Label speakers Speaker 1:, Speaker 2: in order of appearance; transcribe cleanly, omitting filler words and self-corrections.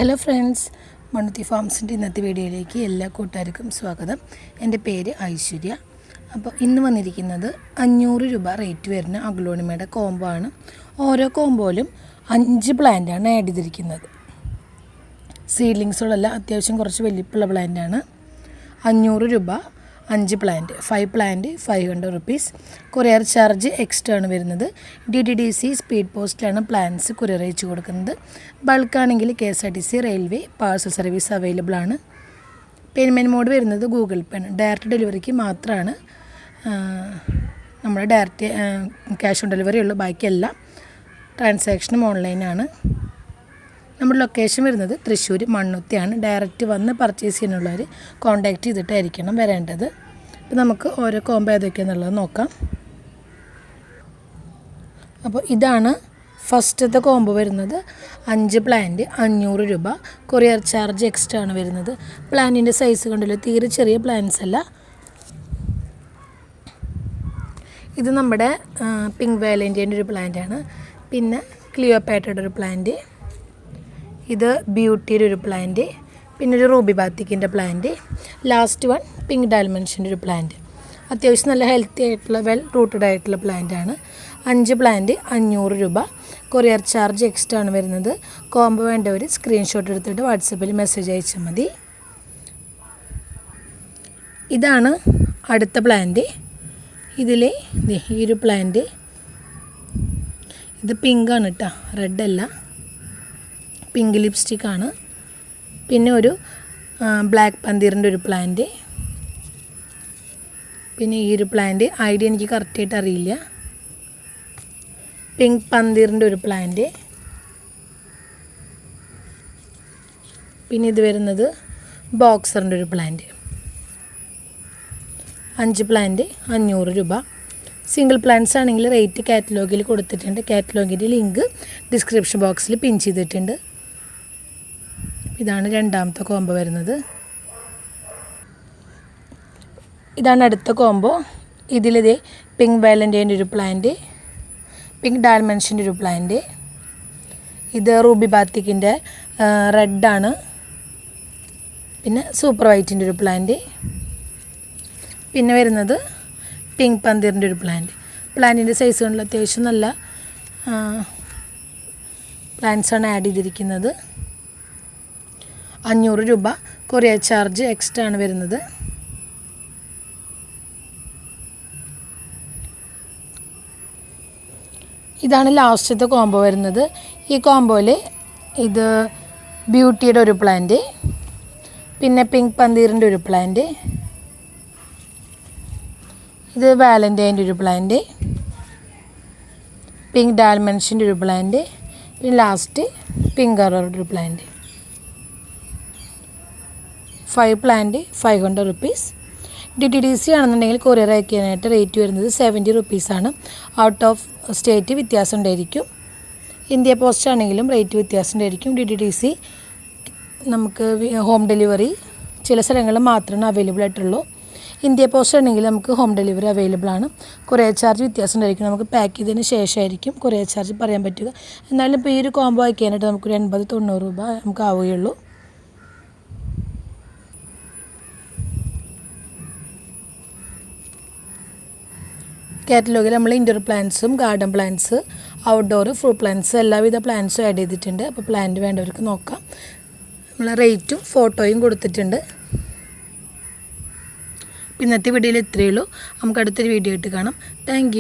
Speaker 1: Hello friends, Mannuthy ഫാംസിൻ്റെ ഇന്നത്തെ വീഡിയോയിലേക്ക് എല്ലാ കൂട്ടുകാർക്കും സ്വാഗതം. എൻ്റെ പേര് ഐശ്വര്യ. അപ്പോൾ ഇന്ന് വന്നിരിക്കുന്നത് 500 രൂപ റേറ്റ് വരുന്ന അഗ്ലോണിമയുടെ കോംബോ ആണ്. ഓരോ കോംബോയിലും 5 പ്ലാന്റാണ് ആഡ് ചെയ്തിരിക്കുന്നത്. സീഡ്ലിങ്സുകളല്ല, അത്യാവശ്യം കുറച്ച് വലിപ്പമുള്ള പ്ലാന്റാണ്. 500 രൂപ 5 plant, 5 plant 500 rupees. Courier charge extra ആണ് വരുന്നത്. DTDC സ്പീഡ് പോസ്റ്റിലാണ് പ്ലാൻസ് കൊറിയർ അയച്ചു കൊടുക്കുന്നത്. ബൾക്കാണെങ്കിൽ KSRTC railway parcel service available ആണ്. പേയ്മെൻറ്റ് മോഡ് വരുന്നത് ഗൂഗിൾ പേ ആണ്. ഡയറക്റ്റ് ഡെലിവറിക്ക് മാത്രമാണ് നമ്മൾ ഡയറക്റ്റ് ക്യാഷ് ഓൺ ഡെലിവറി ഉള്ളൂ. ബാക്കിയെല്ലാം ട്രാൻസാക്ഷനും ഓൺലൈനാണ്. നമ്മുടെ ലൊക്കേഷൻ വരുന്നത് തൃശ്ശൂർ മണ്ണുത്തിയാണ്. ഡയറക്റ്റ് വന്ന് പർച്ചേസ് ചെയ്യാനുള്ളവർ കോൺടാക്റ്റ് ചെയ്തിട്ടായിരിക്കണം വരേണ്ടത്. അപ്പോൾ നമുക്ക് ഓരോ കോംബോ ഏതൊക്കെയാണെന്നുള്ളത് നോക്കാം. അപ്പോൾ ഇതാണ് ഫസ്റ്റത്തെ കോംബോ വരുന്നത്. 5 പ്ലാന്റ് 500 രൂപ. കൊറിയർ ചാർജ് എക്സ്ട്രാ ആണ് വരുന്നത്. പ്ലാന്റിൻ്റെ സൈസ് കണ്ടില്ല, തീരെ ചെറിയ പ്ലാന്റ്സ് അല്ല. ഇത് നമ്മുടെ പിങ്ക് വാലൻ്റിൻ്റെ ഒരു പ്ലാന്റാണ്. പിന്നെ ക്ലിയോപാട്രയുടെ ഒരു പ്ലാന്റ്, ഇത് ബ്യൂട്ടിയുടെ ഒരു പ്ലാന്റ്, പിന്നെ ഒരു റൂബി ബാത്തിക്കിൻ്റെ പ്ലാന്റ്, ലാസ്റ്റ് വൺ പിങ്ക് ഡയമെൻഷൻ്റെ ഒരു പ്ലാന്റ്. അത്യാവശ്യം നല്ല ഹെൽത്തി ആയിട്ടുള്ള വെൽ റൂട്ടഡ് ആയിട്ടുള്ള പ്ലാന്റാണ്. 5 പ്ലാന്റ് 500 രൂപ. കൊറിയർ ചാർജ് എക്സ്ട്രാ ആണ് വരുന്നത്. കോംബോ വേണ്ടവർ സ്ക്രീൻഷോട്ട് എടുത്തിട്ട് വാട്സപ്പിൽ മെസ്സേജ് അയച്ചാൽ മതി. ഇതാണ് അടുത്ത പ്ലാന്റ്. ഇതിൽ ഈ ഒരു പ്ലാന്റ്, ഇത് പിങ്കാണ് കേട്ടോ, റെഡല്ല, പിങ്ക് ലിപ്സ്റ്റിക്കാണ്. പിന്നെ ഒരു ബ്ലാക്ക് പന്തീറിൻ്റെ ഒരു പ്ലാന്റ്. പിന്നെ ഈ ഒരു പ്ലാന്റ് ഐഡിയ എനിക്ക് കറക്റ്റായിട്ട് അറിയില്ല. പിങ്ക് പന്തീറിൻ്റെ ഒരു പ്ലാന്റ്. പിന്നെ ഇത് വരുന്നത് ബോക്സറിൻ്റെ ഒരു പ്ലാന്റ്. 5 പ്ലാന്റ് 500 രൂപ. സിംഗിൾ പ്ലാന്റ്സ് ആണെങ്കിൽ റേറ്റ് കാറ്റലോഗിൽ കൊടുത്തിട്ടുണ്ട്. കാറ്റലോഗിൻ്റെ ലിങ്ക് ഡിസ്ക്രിപ്ഷൻ ബോക്സിൽ പിൻ ചെയ്തിട്ടുണ്ട്. ഇതാണ് രണ്ടാമത്തെ കോംബോ വരുന്നത്. ഇതാണ് അടുത്ത കോംബോ. ഇതിലിതേ പിങ്ക് വാലൻ്റൈൻ്റെ ഒരു പ്ലാന്റ്, പിങ്ക് ഡയമെൻഷൻ്റെ ഒരു പ്ലാന്റ്, ഇത് റൂബി ബാത്തിക്കിൻ്റെ റെഡാണ്, പിന്നെ സൂപ്പർ വൈറ്റിൻ്റെ ഒരു പ്ലാന്റ്, പിന്നെ വരുന്നത് പിങ്ക് പന്തീറിൻ്റെ ഒരു പ്ലാന്റ്. പ്ലാന്റിൻ്റെ സൈസ് കണ്ടില്ല, അത്യാവശ്യം നല്ല പ്ലാന്റ്സാണ് ആഡ് ചെയ്തിരിക്കുന്നത്. 500 രൂപ. കൊറിയർ ചാർജ് എക്സ്ട്രാ ആണ് വരുന്നത്. ഇതാണ് ലാസ്റ്റത്തെ കോംബോ വരുന്നത്. ഈ കോംബോയിൽ ഇത് ബ്യൂട്ടിയുടെ ഒരു പ്ലാന്റ്, പിന്നെ പിങ്ക് പന്തീറിൻ്റെ ഒരു പ്ലാന്റ്, ഇത് വാലൻ്റൈൻ്റെ ഒരു പ്ലാന്റ്, പിങ്ക് ഡയമെൻഷൻ്റെ ഒരു പ്ലാന്റ്, പിന്നെ ലാസ്റ്റ് പിങ്ക് കളറുടെ ഒരു പ്ലാന്റ്. 5 plant 500 rupees. DTDC ആണെന്നുണ്ടെങ്കിൽ കൊറിയർ അയക്കാനായിട്ട് റേറ്റ് വരുന്നത് 70 റുപ്പീസാണ്. ഔട്ട് ഓഫ് സ്റ്റേറ്റ് വ്യത്യാസം ഉണ്ടായിരിക്കും. ഇന്ത്യ പോസ്റ്റ് ആണെങ്കിലും റേറ്റ് വ്യത്യാസം ഉണ്ടായിരിക്കും. DTDC നമുക്ക് ഹോം ഡെലിവറി ചില സ്ഥലങ്ങളിൽ മാത്രമേ അവൈലബിൾ ആയിട്ടുള്ളൂ. ഇന്ത്യ പോസ്റ്റ് ആണെങ്കിൽ നമുക്ക് ഹോം ഡെലിവറി അവൈലബിൾ ആണ്. കൊറിയർ ചാർജ് വ്യത്യാസം ഉണ്ടായിരിക്കും. നമുക്ക് പാക്ക് ചെയ്തതിന് ശേഷമായിരിക്കും കൊറിയർ ചാർജ് പറയാൻ പറ്റുക. എന്നാലും ഇപ്പോൾ ഈ ഒരു കോംബോ അയക്കാനായിട്ട് നമുക്കൊരു 80-90 രൂപ നമുക്ക് ആവുകയുള്ളൂ. കാറ്റലോഗിൽ നമ്മൾ ഇൻഡോർ പ്ലാന്റ്സും garden plants, outdoor fruit plants, എല്ലാവിധ പ്ലാന്റ്സും ആഡ് ചെയ്തിട്ടുണ്ട്. അപ്പോൾ പ്ലാന്റ് വേണ്ടവർക്ക് നോക്കാം. നമ്മൾ റേറ്റും ഫോട്ടോയും കൊടുത്തിട്ടുണ്ട്. ഇന്നത്തെ വീഡിയോയിൽ ഇത്രയേ ഉള്ളൂ. നമുക്ക് അടുത്തൊരു വീഡിയോ ആയിട്ട് കാണാം. താങ്ക്